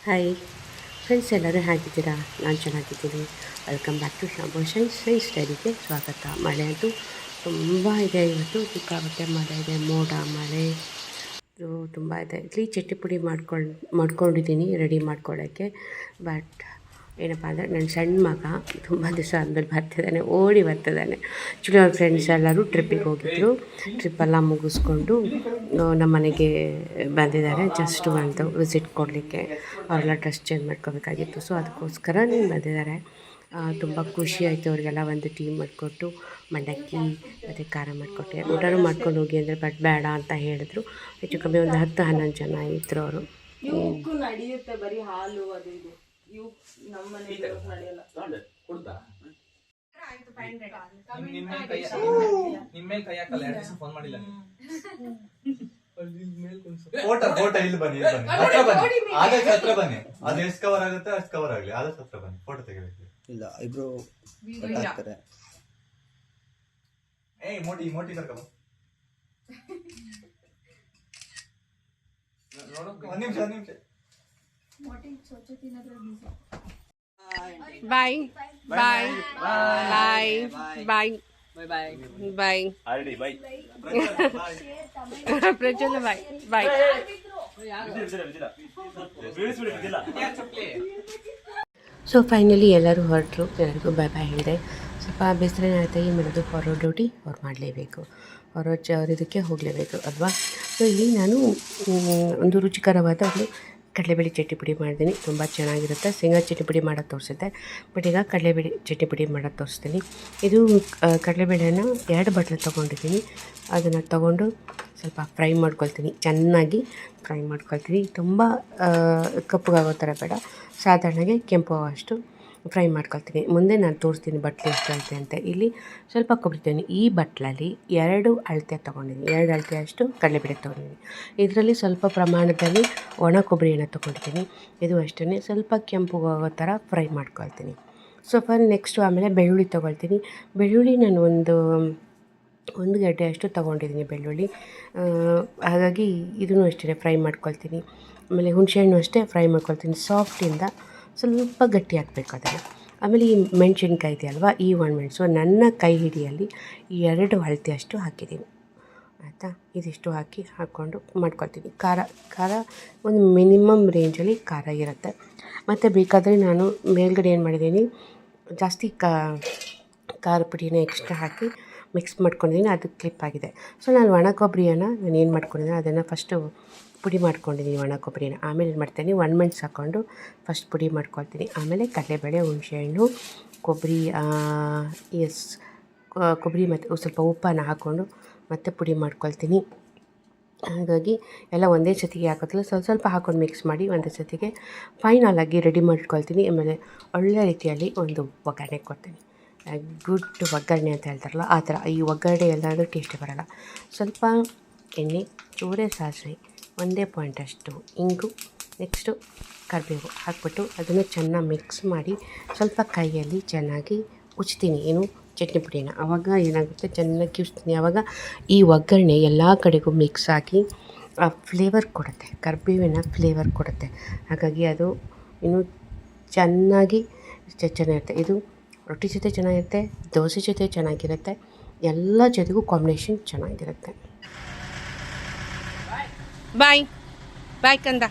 Hi friends, ಎಲ್ಲರೂ ಹೇಗಿದ್ದೀರಾ? ನಾನು ಚೆನ್ನಾಗಿದ್ದೀನಿ. ವೆಲ್ಕಮ್ ಬ್ಯಾಕ್ ಟು ಶಾಂಬೋ ಸೈನ್ಸ್ ಸ್ಟಡಿಗೆ ಸ್ವಾಗತ. ಮಳೆ ಅಂತೂ ತುಂಬ ಇದೆ. ಇವತ್ತು ಸಿಕ್ಕಾಪಟ್ಟೆ ಮಳೆ ಇದೆ, ಮೋಡ ಮಳೆ ತುಂಬ ಇದೆ. ಇಲ್ಲಿ ಚಟ್ನಿ ಪುಡಿ ಮಾಡ್ಕೊಂಡಿದ್ದೀನಿ ರೆಡಿ ಮಾಡ್ಕೊಳ್ಳೋಕ್ಕೆ. ಬಟ್ ಏನಪ್ಪ ಅಂದರೆ ನನ್ನ ಸಣ್ಣ ಮಗ ತುಂಬ ದಿವಸ ಆದಮೇಲೆ ಬರ್ತಿದ್ದಾನೆ, ಓಡಿ ಬರ್ತಿದ್ದಾನೆ. ಆ್ಯಕ್ಚುಲಿ ಅವ್ರ ಫ್ರೆಂಡ್ಸ್ ಎಲ್ಲರೂ ಟ್ರಿಪ್ಪಿಗೆ ಹೋಗಿದ್ದರು. ಟ್ರಿಪ್ಪೆಲ್ಲ ಮುಗಿಸ್ಕೊಂಡು ನಮ್ಮ ಮನೆಗೆ ಬಂದಿದ್ದಾರೆ. ಜಸ್ಟ್ ಒಂದು ವಿಸಿಟ್ ಕೊಡಲಿಕ್ಕೆ. ಅವರೆಲ್ಲ ಡ್ರೆಸ್ ಚೇಂಜ್ ಮಾಡ್ಕೋಬೇಕಾಗಿತ್ತು, ಸೊ ಅದಕ್ಕೋಸ್ಕರ ಬಂದಿದ್ದಾರೆ. ತುಂಬ ಖುಷಿ ಆಯಿತು. ಅವರಿಗೆಲ್ಲ ಒಂದು ಟೀ ಮಾಡಿಕೊಟ್ಟು ಮಂಡಕ್ಕಿ ಮತ್ತು ಖಾರ ಮಾಡಿಕೊಟ್ಟೆ. ಊಟನೂ ಮಾಡ್ಕೊಂಡು ಹೋಗಿ ಅಂದರೆ ಬಟ್ ಬೇಡ ಅಂತ ಹೇಳಿದ್ರು. ಹೆಚ್ಚು ಕಮ್ಮಿ ಒಂದು 10-11 ಜನ ಇದ್ದರು ಅವರು. ನಡೆಯುತ್ತೆ ಬರೀ ಹಾಲು ಅದು ಇದು. ನಮ್ಮ ಮನೆಯಲ್ಲಿ ನಡೆಯಲ್ಲ. ಫೋಟೋ ಇಲ್ಲಿ ಬನ್ನಿ, ಆದಷ್ಟು ಹತ್ರ ಬನ್ನಿ. ಅದು ಎಷ್ಟು ಕವರ್ ಆಗುತ್ತೆ ಅಷ್ಟು ಕವರ್ ಆಗಲಿ, ಆದಷ್ಟು ಹತ್ರ ಬನ್ನಿ, ಫೋಟೋ ತೆಗಿಬೇಕು. ಇಲ್ಲ ಇಬ್ರು ಮೋಟಿ ಕರ್ಕೊ. ಒಂದ್ ನಿಮಿಷ ಬಾಯ್ ಬಾಯ್ ಬಾಯ್ ಬಾಯ್ ಬಾಯ್ ಬಾಯ್ ಪ್ರಜ್ವಲ್ ಬಾಯ್ ಬಾಯ್. ಸೊ ಫೈನಲಿ ಎಲ್ಲರೂ ಹೊರಟರು. ಎಲ್ಲರಿಗೂ ಬಾಯ್ ಬಾಯ್ ಹೇಳಿದೆ. ಸ್ವಲ್ಪ ಬೇಸರ ಆಯ್ತು. ಏನು ಮಾಡೋದು, ಹೊರೋ ಡ್ಯೂಟಿ ಅವ್ರು ಮಾಡಲೇಬೇಕು, ಅವ್ರ ಇದಕ್ಕೆ ಹೋಗಲೇಬೇಕು ಅಲ್ವಾ. ಸೊ ಇಲ್ಲಿ ನಾನು ಒಂದು ರುಚಿಕರವಾದ ಒಂದು ಕಡಲೆಬೇಳೆ ಚಟ್ನಿ ಪುಡಿ ಮಾಡಿದ್ದೀನಿ. ತುಂಬ ಚೆನ್ನಾಗಿರುತ್ತೆ. ಶೇಂಗಾ ಚಟ್ನಿ ಪುಡಿ ಮಾಡೋದು ತೋರಿಸಿದ್ದೆ, ಬಟ್ ಈಗ ಕಡಲೆಬೇಳೆ ಚಟ್ನಿ ಪುಡಿ ಮಾಡೋದು ತೋರಿಸ್ತೀನಿ. ಇದು ಕಡಲೆಬೇಳೆನ 2 ಬಟ್ಲು ತೊಗೊಂಡಿದ್ದೀನಿ. ಅದನ್ನು ತೊಗೊಂಡು ಸ್ವಲ್ಪ ಫ್ರೈ ಮಾಡ್ಕೊಳ್ತೀನಿ, ಚೆನ್ನಾಗಿ ಫ್ರೈ ಮಾಡ್ಕೊಳ್ತೀನಿ. ತುಂಬ ಕಪ್ಪಗಾಗೋ ಥರ ಬೇಡ, ಸಾಧಾರಣಗೆ ಕೆಂಪು ಅಷ್ಟು ಫ್ರೈ ಮಾಡ್ಕೊಳ್ತೀನಿ. ಮುಂದೆ ನಾನು ತೋರಿಸ್ತೀನಿ ಬಟ್ಲು ಎಷ್ಟು ಅಳತೆ ಅಂತ. ಇಲ್ಲಿ ಸ್ವಲ್ಪ ಕೊಬ್ಬರಿ ಈ ಬಟ್ಲಲ್ಲಿ 2 ಅಳತೆ ತೊಗೊಂಡಿದ್ದೀನಿ. 2 ಅಳತೆ ಅಷ್ಟು ಕಡಲೆಬೇಳೆ ತೊಗೊಂಡಿದ್ದೀನಿ. ಇದರಲ್ಲಿ ಸ್ವಲ್ಪ ಪ್ರಮಾಣದಲ್ಲಿ ಒಣ ಕೊಬ್ಬರಿಯನ್ನು ತೊಗೊಂಡಿದ್ದೀನಿ. ಇದು ಅಷ್ಟೇ ಸ್ವಲ್ಪ ಕೆಂಪುಗಾಗೋ ಥರ ಫ್ರೈ ಮಾಡ್ಕೊಳ್ತೀನಿ. ಸ್ವಲ್ಪ ನೆಕ್ಸ್ಟು ಆಮೇಲೆ ಬೆಳ್ಳುಳ್ಳಿ ತೊಗೊಳ್ತೀನಿ. ಬೆಳ್ಳುಳ್ಳಿ ನಾನು ಒಂದು ಗಡ್ಡೆ ಅಷ್ಟು ತೊಗೊಂಡಿದ್ದೀನಿ ಬೆಳ್ಳುಳ್ಳಿ. ಹಾಗಾಗಿ ಇದನ್ನು ಅಷ್ಟೇ ಫ್ರೈ ಮಾಡ್ಕೊಳ್ತೀನಿ. ಆಮೇಲೆ ಹುಣಸೆಹಣ್ಣು ಅಷ್ಟೇ ಫ್ರೈ ಮಾಡ್ಕೊಳ್ತೀನಿ. ಸಾಫ್ಟಿಂದ ಸ್ವಲ್ಪ ಗಟ್ಟಿ ಹಾಕಬೇಕು ಅದನ್ನು. ಆಮೇಲೆ ಈ ಮೆಣಸಿನ್ಕಾಯಿ ಇದೆಯಲ್ವ, ಈ ಒಣಮೆಣಸು ನನ್ನ ಕೈ ಹಿಡಿಯಲ್ಲಿ 2 ಅಳತೆ ಅಷ್ಟು ಹಾಕಿದ್ದೀನಿ. ಆಯಿತಾ, ಇದಿಷ್ಟು ಹಾಕ್ಕೊಂಡು ಮಾಡ್ಕೊಳ್ತೀನಿ. ಖಾರ ಒಂದು ಮಿನಿಮಮ್ ರೇಂಜಲ್ಲಿ ಖಾರ ಇರುತ್ತೆ. ಮತ್ತು ಬೇಕಾದರೆ ನಾನು ಮೇಲ್ಗಡೆ ಏನು ಮಾಡಿದ್ದೀನಿ, ಜಾಸ್ತಿ ಖಾರ ಪುಡಿನ ಎಕ್ಸ್ಟ್ರಾ ಹಾಕಿ ಮಿಕ್ಸ್ ಮಾಡ್ಕೊಂಡಿದ್ದೀನಿ. ಅದು ಕ್ಲಿಪ್ ಆಗಿದೆ. ಸೊ ನಾನು ಒಣ ಕೊಬ್ಬರಿಯನ್ನು ನಾನು ಏನು ಮಾಡ್ಕೊಂಡಿದ್ದೀನಿ ಅದನ್ನು ಫಸ್ಟು ಪುಡಿ ಮಾಡ್ಕೊಂಡಿದ್ದೀನಿ. ಒಣ ಕೊಬ್ಬರಿನ ಆಮೇಲೆ ಏನು ಮಾಡ್ತೀನಿ, ಒಣಮೆಣ್ಸು ಹಾಕ್ಕೊಂಡು ಫಸ್ಟ್ ಪುಡಿ ಮಾಡ್ಕೊಳ್ತೀನಿ. ಆಮೇಲೆ ಕಡಲೆಬೇಳೆ, ಹುಣಸೆಹಣ್ಣು, ಕೊಬ್ಬರಿ ಕೊಬ್ಬರಿ ಮತ್ತು ಸ್ವಲ್ಪ ಉಪ್ಪನ್ನು ಹಾಕ್ಕೊಂಡು ಮತ್ತೆ ಪುಡಿ ಮಾಡ್ಕೊಳ್ತೀನಿ. ಹಾಗಾಗಿ ಎಲ್ಲ ಒಂದೇ ಸತಿಗೆ ಹಾಕೋದಿಲ್ಲ, ಸ್ವಲ್ಪ ಹಾಕ್ಕೊಂಡು ಮಿಕ್ಸ್ ಮಾಡಿ ಒಂದೇ ಸತಿಗೆ ಫೈನಲಾಗಿ ರೆಡಿ ಮಾಡ್ಕೊಳ್ತೀನಿ. ಆಮೇಲೆ ಒಳ್ಳೆ ರೀತಿಯಲ್ಲಿ ಒಂದು ಒಗ್ಗರಣೆ ಕೊಡ್ತೀನಿ. ಗುಡ್ ಒಗ್ಗರಣೆ ಅಂತ ಹೇಳ್ತಾರಲ್ಲ ಆ ಥರ. ಈ ಒಗ್ಗರಣೆ ಎಲ್ಲಾದರೂ ಟೇಸ್ಟಿ ಬರೋಲ್ಲ. ಸ್ವಲ್ಪ ಎಣ್ಣೆ, ಚೂರೇ ಸಾಸಿವೆ, 1 ಪಾಯಿಂಟ್ ಅಷ್ಟು ಇಂಗು, ನೆಕ್ಸ್ಟು ಕರಿಬೇವು ಹಾಕ್ಬಿಟ್ಟು ಅದನ್ನು ಚೆನ್ನಾಗಿ ಮಿಕ್ಸ್ ಮಾಡಿ ಸ್ವಲ್ಪ ಕೈಯಲ್ಲಿ ಚೆನ್ನಾಗಿ ಉಜ್ತೀನಿ ಚಟ್ನಿ ಪುಡಿನ. ಆವಾಗ ಏನಾಗುತ್ತೆ, ಚೆನ್ನಾಗಿ ಕಿವ್ಸ್ತೀನಿ. ಆವಾಗ ಈ ಒಗ್ಗರಣೆ ಎಲ್ಲ ಕಡೆಗೂ ಮಿಕ್ಸ್ ಆಗಿ ಆ ಫ್ಲೇವರ್ ಕೊಡುತ್ತೆ, ಕರಿಬೇವಿನ ಫ್ಲೇವರ್ ಕೊಡುತ್ತೆ. ಹಾಗಾಗಿ ಅದು ಚೆನ್ನಾಗಿ ಚೆನ್ನಾಗಿರುತ್ತೆ. ಇದು ರೊಟ್ಟಿ ಜೊತೆ ಚೆನ್ನಾಗಿರುತ್ತೆ, ದೋಸೆ ಜೊತೆ ಚೆನ್ನಾಗಿರುತ್ತೆ, ಎಲ್ಲ ಜೊತೆಗೂ ಕಾಂಬಿನೇಷನ್ ಚೆನ್ನಾಗಿರುತ್ತೆ. ಬಾಯ್ ಬಾಯ್ ಕಂದ.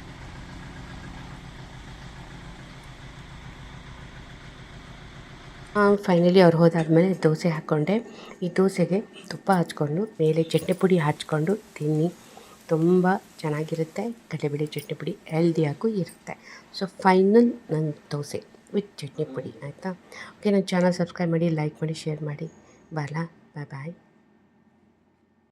ಫೈನಲಿ ಅವ್ರು ಹೋದಾದ್ಮೇಲೆ ದೋಸೆ ಹಾಕ್ಕೊಂಡೆ. ಈ ದೋಸೆಗೆ ತುಪ್ಪ ಹಚ್ಕೊಂಡು ಮೇಲೆ ಚಟ್ನಿ ಪುಡಿ ಹಚ್ಕೊಂಡು ತಿನ್ನಿ, ತುಂಬ ಚೆನ್ನಾಗಿರುತ್ತೆ. ಕಡಲೆಬೇಳೆ ಚಟ್ನಿ ಪುಡಿ ಹೆಲ್ದಿಯಾಗೂ ಇರುತ್ತೆ. ಸೊ ಫೈನಲ್ ನನ್ನ ದೋಸೆ ವಿತ್ ಚಟ್ನಿ ಪುಡಿ. ಆಯಿತಾ? ಓಕೆ, ನನ್ನ ಚಾನಲ್ ಸಬ್ಸ್ಕ್ರೈಬ್ ಮಾಡಿ, ಲೈಕ್ ಮಾಡಿ, ಶೇರ್ ಮಾಡಿ. ಬಾಯ್ ಬಾಯ್.